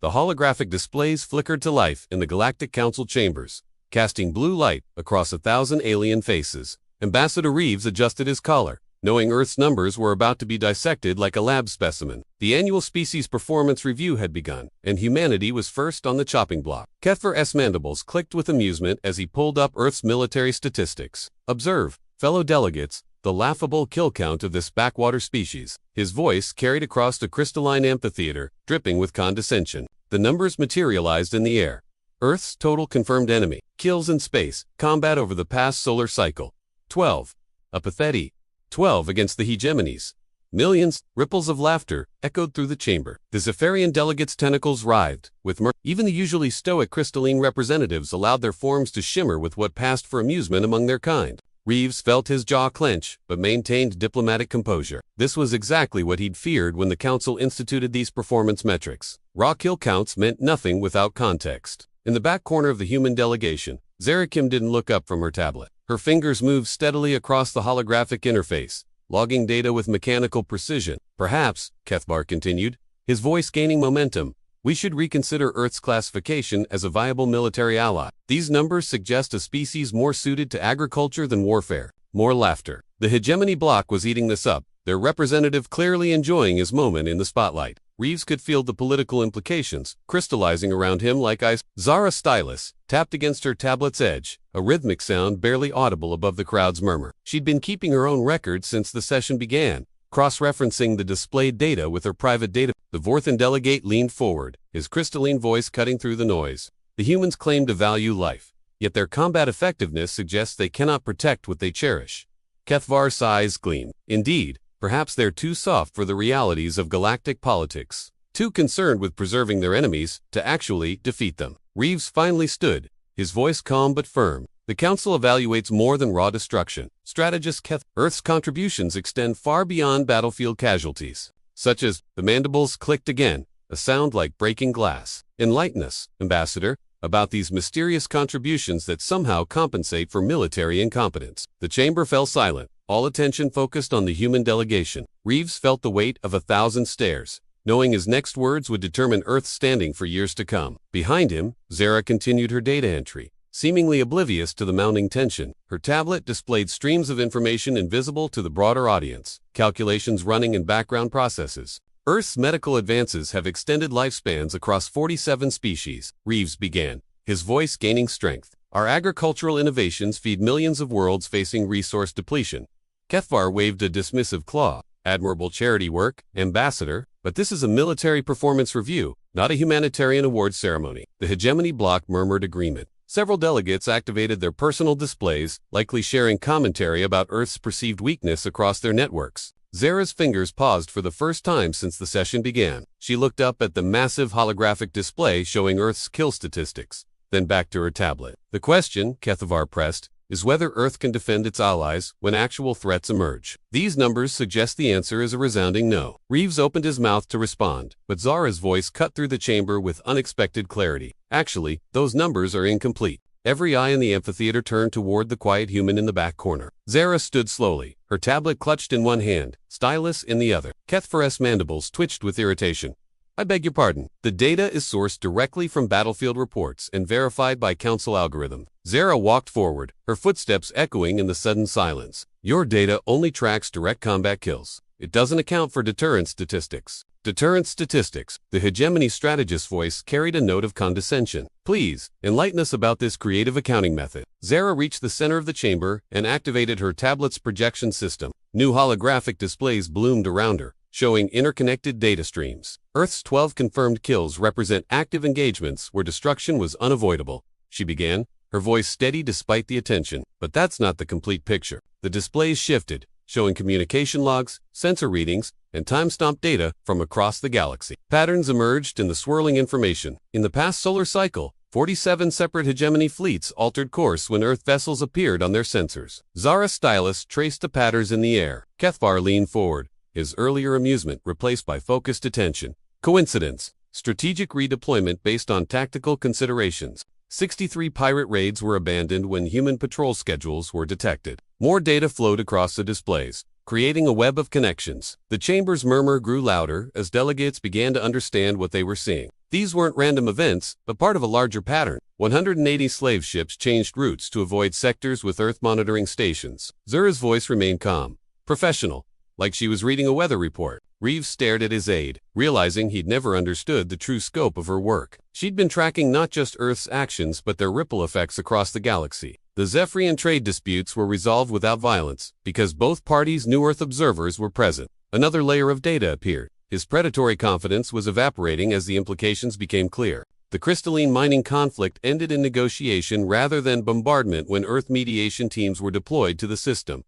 The holographic displays flickered to life in the Galactic Council chambers, casting blue light across 1,000 alien faces. Ambassador Reeves adjusted his collar, knowing Earth's numbers were about to be dissected like a lab specimen. The annual species performance review had begun, and humanity was first on the chopping block. Kethvar's mandibles clicked with amusement as he pulled up Earth's military statistics. Observe, fellow delegates, the laughable kill count of this backwater species. His voice carried across a crystalline amphitheater, dripping with condescension. The numbers materialized in the air. Earth's total confirmed enemy, kills in space, combat over the past solar cycle. 12. A pathetic 12 against the Hegemonies. Millions, ripples of laughter, echoed through the chamber. The Zephyrian delegates' tentacles writhed with mirth. Even the usually stoic crystalline representatives allowed their forms to shimmer with what passed for amusement among their kind. Reeves felt his jaw clench, but maintained diplomatic composure. This was exactly what he'd feared when the council instituted these performance metrics. Raw kill counts meant nothing without context. In the back corner of the human delegation, Zara didn't look up from her tablet. Her fingers moved steadily across the holographic interface, logging data with mechanical precision. Perhaps, Kethvar continued, his voice gaining momentum, we should reconsider Earth's classification as a viable military ally. These numbers suggest a species more suited to agriculture than warfare. More laughter. The Hegemony bloc was eating this up, their representative clearly enjoying his moment in the spotlight. Reeves could feel the political implications, crystallizing around him like ice. Zara's stylus tapped against her tablet's edge, a rhythmic sound barely audible above the crowd's murmur. She'd been keeping her own records since the session began, cross-referencing the displayed data with her private data. The Vorthan delegate leaned forward, his crystalline voice cutting through the noise. The humans claim to value life, yet their combat effectiveness suggests they cannot protect what they cherish. Kethvar's eyes gleamed. Indeed, perhaps they're too soft for the realities of galactic politics, too concerned with preserving their enemies to actually defeat them. Reeves finally stood, his voice calm but firm. The Council evaluates more than raw destruction. Strategist Earth's contributions extend far beyond battlefield casualties, such as, the mandibles clicked again, a sound like breaking glass. Enlighten us, Ambassador, about these mysterious contributions that somehow compensate for military incompetence. The chamber fell silent. All attention focused on the human delegation. Reeves felt the weight of 1,000 stares, knowing his next words would determine Earth's standing for years to come. Behind him, Zara continued her data entry, seemingly oblivious to the mounting tension. Her tablet displayed streams of information invisible to the broader audience, calculations running in background processes. Earth's medical advances have extended lifespans across 47 species, Reeves began, his voice gaining strength. Our agricultural innovations feed millions of worlds facing resource depletion. Kethvar waved a dismissive claw. Admirable charity work, Ambassador, but this is a military performance review, not a humanitarian award ceremony. The Hegemony bloc murmured agreement. Several delegates activated their personal displays, likely sharing commentary about Earth's perceived weakness across their networks. Zara's fingers paused for the first time since the session began. She looked up at the massive holographic display showing Earth's kill statistics, then back to her tablet. The question, Kethvar pressed, is whether Earth can defend its allies when actual threats emerge. These numbers suggest the answer is a resounding no. Reeves opened his mouth to respond, but Zara's voice cut through the chamber with unexpected clarity. Actually, those numbers are incomplete. Every eye in the amphitheater turned toward the quiet human in the back corner. Zara stood slowly, her tablet clutched in one hand, stylus in the other. Kethvar's mandibles twitched with irritation. I beg your pardon. The data is sourced directly from battlefield reports and verified by Council algorithm. Zara walked forward, her footsteps echoing in the sudden silence. Your data only tracks direct combat kills. It doesn't account for deterrence statistics. Deterrence statistics. The Hegemony strategist's voice carried a note of condescension. Please, enlighten us about this creative accounting method. Zara reached the center of the chamber and activated her tablet's projection system. New holographic displays bloomed around her, showing interconnected data streams. Earth's 12 confirmed kills represent active engagements where destruction was unavoidable. She began, her voice steady despite the attention. But that's not the complete picture. The displays shifted, showing communication logs, sensor readings, and time-stamped data from across the galaxy. Patterns emerged in the swirling information. In the past solar cycle, 47 separate Hegemony fleets altered course when Earth vessels appeared on their sensors. Zara's stylus traced the patterns in the air. Kethvar leaned forward, his earlier amusement replaced by focused attention. Coincidence. Strategic redeployment based on tactical considerations. 63 pirate raids were abandoned when human patrol schedules were detected. More data flowed across the displays, creating a web of connections. The chamber's murmur grew louder as delegates began to understand what they were seeing. These weren't random events, but part of a larger pattern. 180 slave ships changed routes to avoid sectors with Earth monitoring stations. Zara's voice remained calm, professional, like she was reading a weather report. Reeves stared at his aide, realizing he'd never understood the true scope of her work. She'd been tracking not just Earth's actions but their ripple effects across the galaxy. The Zephyrian trade disputes were resolved without violence, because both parties knew Earth observers were present. Another layer of data appeared. His predatory confidence was evaporating as the implications became clear. The crystalline mining conflict ended in negotiation rather than bombardment when Earth mediation teams were deployed to the system.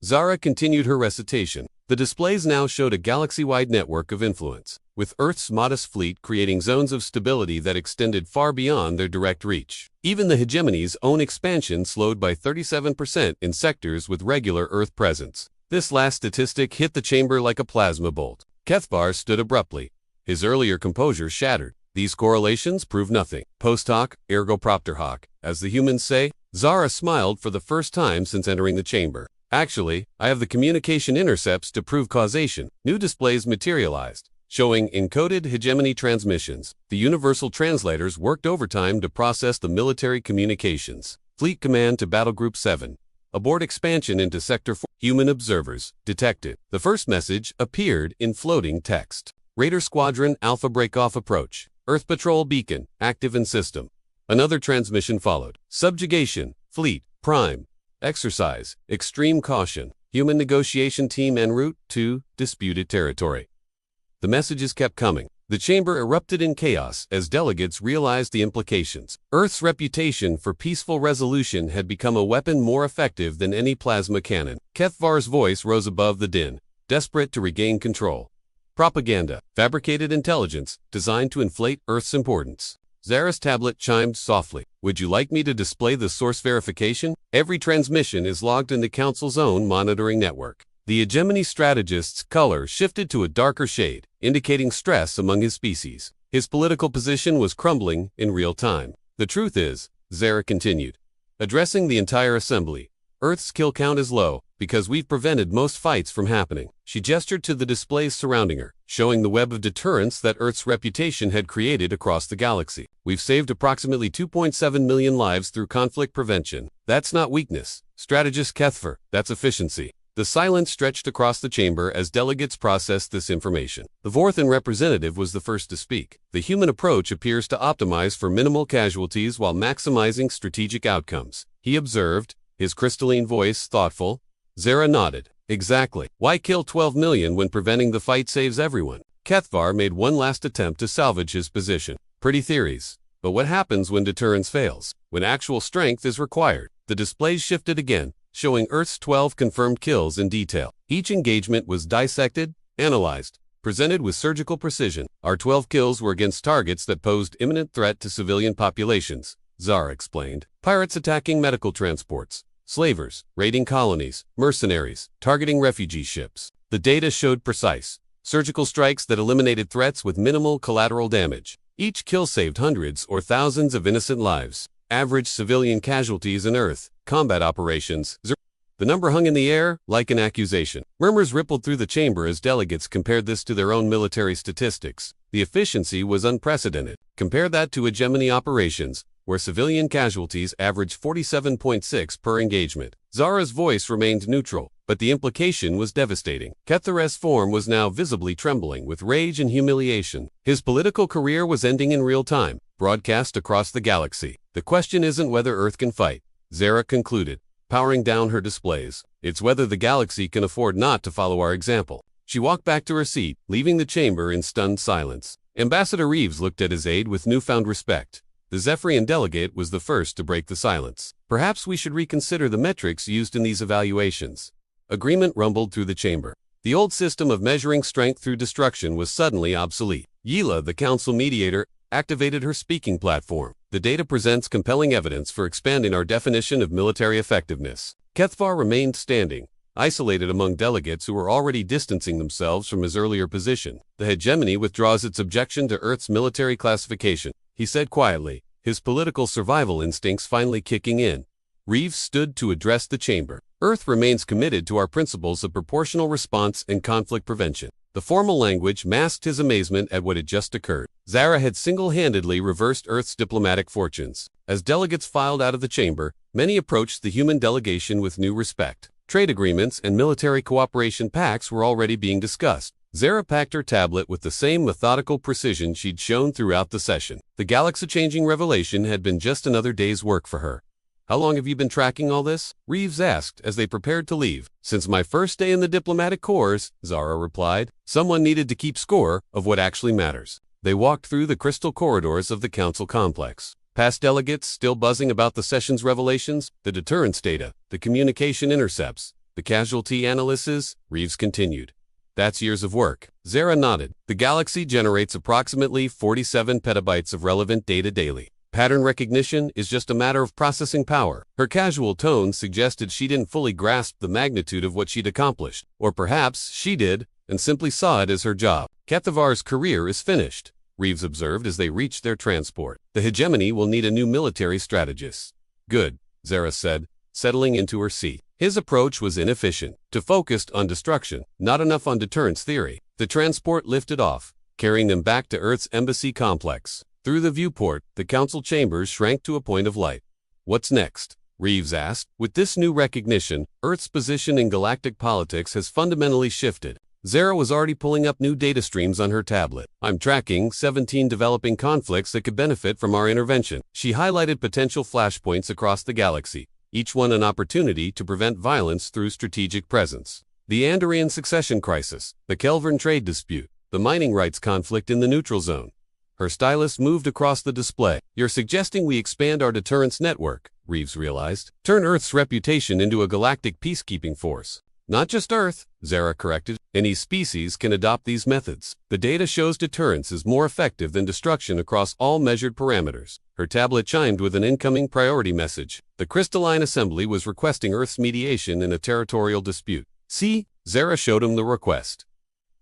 Zara continued her recitation. The displays now showed a galaxy-wide network of influence, with Earth's modest fleet creating zones of stability that extended far beyond their direct reach. Even the Hegemony's own expansion slowed by 37% in sectors with regular Earth presence. This last statistic hit the chamber like a plasma bolt. Kethvar stood abruptly, his earlier composure shattered. These correlations prove nothing. Post hoc, ergo propter hoc, as the humans say. Zara smiled for the first time since entering the chamber. Actually, I have the communication intercepts to prove causation. New displays materialized, showing encoded hegemony transmissions. The universal translators worked overtime to process the military communications. Fleet command to Battle Group 7. Abort expansion into Sector 4. Human observers detected. The first message appeared in floating text. Raider Squadron Alpha break-off approach. Earth Patrol beacon active in system. Another transmission followed. Subjugation, Fleet, Prime. Exercise, extreme caution. Human negotiation team en route to disputed territory. The messages kept coming. The chamber erupted in chaos as delegates realized the implications. Earth's reputation for peaceful resolution had become a weapon more effective than any plasma cannon. Kethvar's voice rose above the din, desperate to regain control. Propaganda, fabricated intelligence, designed to inflate Earth's importance. Zara's tablet chimed softly. Would you like me to display the source verification? Every transmission is logged in the Council's own monitoring network. The Hegemony strategist's color shifted to a darker shade, indicating stress among his species. His political position was crumbling in real time. The truth is, Zara continued, addressing the entire assembly, Earth's kill count is low, because we've prevented most fights from happening. She gestured to the displays surrounding her, showing the web of deterrence that Earth's reputation had created across the galaxy. We've saved approximately 2.7 million lives through conflict prevention. That's not weakness, strategist Kethvar, that's efficiency. The silence stretched across the chamber as delegates processed this information. The Vorthan representative was the first to speak. The human approach appears to optimize for minimal casualties while maximizing strategic outcomes. He observed, his crystalline voice thoughtful. Zara nodded. Exactly. Why kill 12 million when preventing the fight saves everyone? Kethvar made one last attempt to salvage his position. Pretty theories. But what happens when deterrence fails? When actual strength is required? The displays shifted again, showing Earth's 12 confirmed kills in detail. Each engagement was dissected, analyzed, presented with surgical precision. Our 12 kills were against targets that posed imminent threat to civilian populations, Zara explained. Pirates attacking medical transports, slavers, raiding colonies, mercenaries, targeting refugee ships. The data showed precise, surgical strikes that eliminated threats with minimal collateral damage. Each kill saved hundreds or thousands of innocent lives. Average civilian casualties in Earth combat operations. The number hung in the air like an accusation. Murmurs rippled through the chamber as delegates compared this to their own military statistics. The efficiency was unprecedented. Compare that to hegemony operations, where civilian casualties averaged 47.6 per engagement. Zara's voice remained neutral, but the implication was devastating. Kethvar's form was now visibly trembling with rage and humiliation. His political career was ending in real time, broadcast across the galaxy. The question isn't whether Earth can fight, Zara concluded, powering down her displays. It's whether the galaxy can afford not to follow our example. She walked back to her seat, leaving the chamber in stunned silence. Ambassador Reeves looked at his aide with newfound respect. The Zephyrian delegate was the first to break the silence. Perhaps we should reconsider the metrics used in these evaluations. Agreement rumbled through the chamber. The old system of measuring strength through destruction was suddenly obsolete. Yila, the council mediator, activated her speaking platform. The data presents compelling evidence for expanding our definition of military effectiveness. Kethvar remained standing, isolated among delegates who were already distancing themselves from his earlier position. The hegemony withdraws its objection to Earth's military classification, he said quietly, his political survival instincts finally kicking in. Reeves stood to address the chamber. Earth remains committed to our principles of proportional response and conflict prevention. The formal language masked his amazement at what had just occurred. Zara had single-handedly reversed Earth's diplomatic fortunes. As delegates filed out of the chamber, many approached the human delegation with new respect. Trade agreements and military cooperation pacts were already being discussed. Zara packed her tablet with the same methodical precision she'd shown throughout the session. The galaxy-changing revelation had been just another day's work for her. "How long have you been tracking all this?" Reeves asked as they prepared to leave. "Since my first day in the diplomatic corps," Zara replied. Someone needed to keep score of what actually matters. They walked through the crystal corridors of the council complex. Past delegates still buzzing about the session's revelations, the deterrence data, the communication intercepts, the casualty analysis, Reeves continued. "That's years of work." Zara nodded. "The galaxy generates approximately 47 petabytes of relevant data daily. Pattern recognition is just a matter of processing power." Her casual tone suggested she didn't fully grasp the magnitude of what she'd accomplished. Or perhaps she did, and simply saw it as her job. "Kathavar's career is finished," Reeves observed as they reached their transport. "The Hegemony will need a new military strategist." "Good," Zara said, settling into her seat. His approach was inefficient, too focused on destruction, not enough on deterrence theory. The transport lifted off, carrying them back to Earth's embassy complex. Through the viewport, the council chambers shrank to a point of light. "What's next?" Reeves asked. With this new recognition, Earth's position in galactic politics has fundamentally shifted. Zara was already pulling up new data streams on her tablet. "I'm tracking 17 developing conflicts that could benefit from our intervention." She highlighted potential flashpoints across the galaxy, each one an opportunity to prevent violence through strategic presence. The Andorian succession crisis, the Kelvin trade dispute, the mining rights conflict in the neutral zone. Her stylus moved across the display. "You're suggesting we expand our deterrence network," Reeves realized. "Turn Earth's reputation into a galactic peacekeeping force." "Not just Earth," Zara corrected. "Any species can adopt these methods. The data shows deterrence is more effective than destruction across all measured parameters." Her tablet chimed with an incoming priority message. The crystalline assembly was requesting Earth's mediation in a territorial dispute. "See?" Zara showed him the request.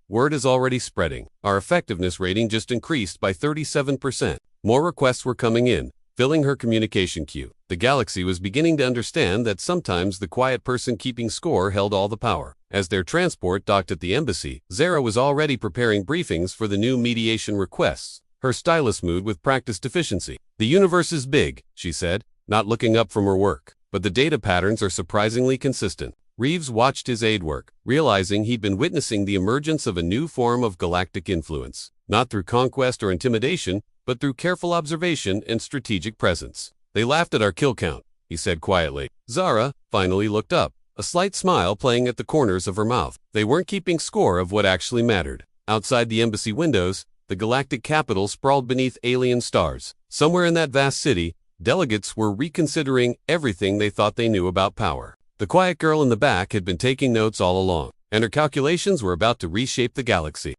"Word is already spreading. Our effectiveness rating just increased by 37%. More requests were coming in, filling her communication queue. The galaxy was beginning to understand that sometimes the quiet person keeping score held all the power. As their transport docked at the embassy, Zara was already preparing briefings for the new mediation requests. Her stylus moved with practiced efficiency. "The universe is big," she said, not looking up from her work. "But the data patterns are surprisingly consistent." Reeves watched his aide work, realizing he'd been witnessing the emergence of a new form of galactic influence, not through conquest or intimidation, but through careful observation and strategic presence. "They laughed at our kill count," he said quietly. Zara finally looked up, a slight smile playing at the corners of her mouth. They weren't keeping score of what actually mattered. Outside the embassy windows, the galactic capital sprawled beneath alien stars. Somewhere in that vast city, delegates were reconsidering everything they thought they knew about power. The quiet girl in the back had been taking notes all along, and her calculations were about to reshape the galaxy.